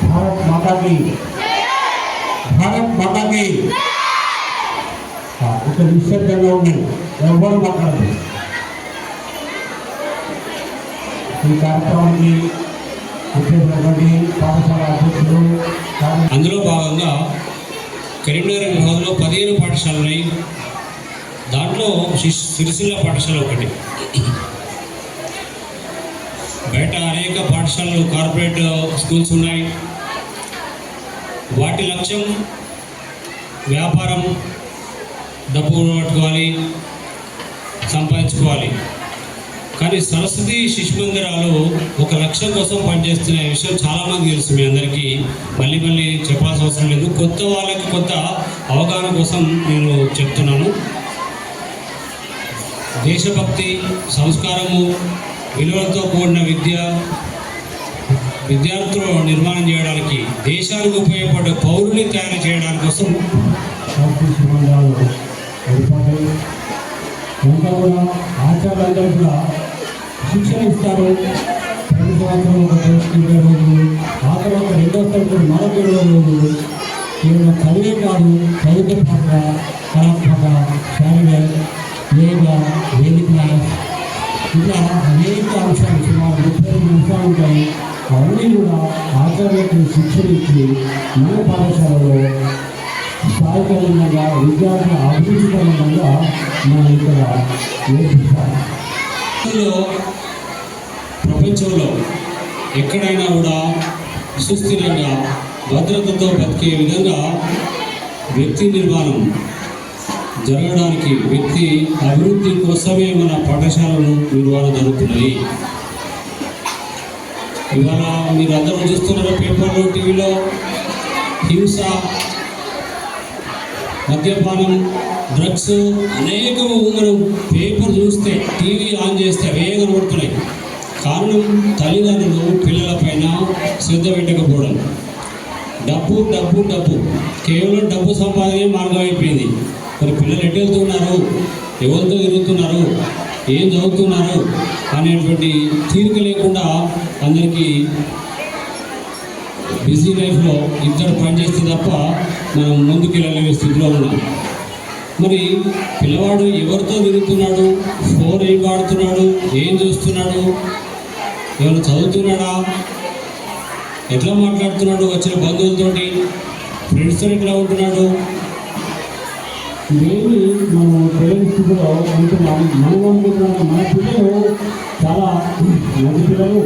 भारत माता की भारत माता की इक विसर्जन एवं माట్లాడదు ఈ కార్యక్రమానికి ముఖ్యమైనటువంటి పాఠశాల అధ్యక్షులు అందులో భాగంగా కరీంనగర్ విభాగంలో 15 పాఠశాలలు ఉన్నాయి. దాంట్లో సిరిసిల్ల పాఠశాల ఒకటి. బయట అనేక పాఠశాలలు కార్పొరేట్ స్కూల్స్ ఉన్నాయి. వాటి లక్ష్యం వ్యాపారం, డబ్బు పట్టుకోవాలి, సంపాదించుకోవాలి. కానీ సరస్వతి శిశు మందిరాలు ఒక లక్ష్యం కోసం పనిచేస్తున్న విషయం చాలామంది తెలుసు. మీ అందరికీ మళ్ళీ చెప్పాల్సిన అవసరం లేదు. కొత్త వాళ్ళకి కొత్త అవగాహన కోసం నేను చెప్తున్నాను. దేశభక్తి, సంస్కారము, విలువలతో కూడిన విద్యార్థులు నిర్మాణం చేయడానికి, దేశానికి ఉపయోగపడే పౌరుని తయారు చేయడానికి కోసం ఇంకా కూడా ఆచార్యులందరూ కూడా శిక్షణ ఇస్తారు. ప్రతి సంవత్సరం ఒక 20 రోజులు, ఆ తర్వాత 2వ తరగతి మరొక 20 రోజులు. కేవలం చదివే కాదు, చదువుతో పాటుగా కళాత్మక, శారీరక, యోగా, వేదిక క్లాస్, ఇలా అనేక అంశాలు, సుమారు 35 అంశాలు ఉంటాయి. అవన్నీ కూడా ఆచార్యులకు శిక్షణ ఇచ్చి మన పాఠశాలలో స్థాయికరంగా విద్యార్థుల అభివృద్ధికరంగా మనం ఇక్కడ నేర్పిస్తాం. ప్రపంచంలో ఎక్కడైనా కూడా సుస్థిరంగా భద్రతతో బతికే విధంగా వ్యక్తి నిర్మాణం జరగడానికి, వ్యక్తి అభివృద్ధి కోసమే మన పాఠశాలలు నిర్వహణ జరుగుతున్నాయి. ఇవాళ మీరు అందరూ చూస్తున్నారు పేపర్లో, టీవీలో హింస, మద్యపానం, డ్రగ్స్ అనేకము మనం పేపర్ చూస్తే, టీవీ ఆన్ చేస్తే అవే కనబడుతున్నాయి. కారణం తల్లిదండ్రులు పిల్లలపైన శ్రద్ధ పెట్టకపోవడం. డబ్బు డబ్బు డబ్బు, కేవలం డబ్బు సంపాదనే మార్గం అయిపోయింది. మరి పిల్లలు ఎటు వెళ్తున్నారు, ఎవరితో తిరుగుతున్నారు, ఏం చదువుతున్నారు అనేటువంటి తీరిక లేకుండా అందరికీ బిజీ లైఫ్లో ఇద్దరు పనిచేస్తే తప్ప మనం ముందుకు వెళ్ళలేని స్థితిలో ఉన్నాం. మరి పిల్లవాడు ఎవరితో తిరుగుతున్నాడు, ఫోన్ ఏం వాడుతున్నాడు, ఏం చూస్తున్నాడు, ఎవరు చదువుతున్నాడా, ఎట్లా మాట్లాడుతున్నాడు, వచ్చిన బంధువులతోటి, ఫ్రెండ్స్తో ఎట్లా ఉంటున్నాడు, ఇవేమి మనం తెలియని స్థితిలో ఉంటున్నాం. మనం అనుకుంటున్నాం మన పిల్లలు చాలా మంచి పిల్లలు,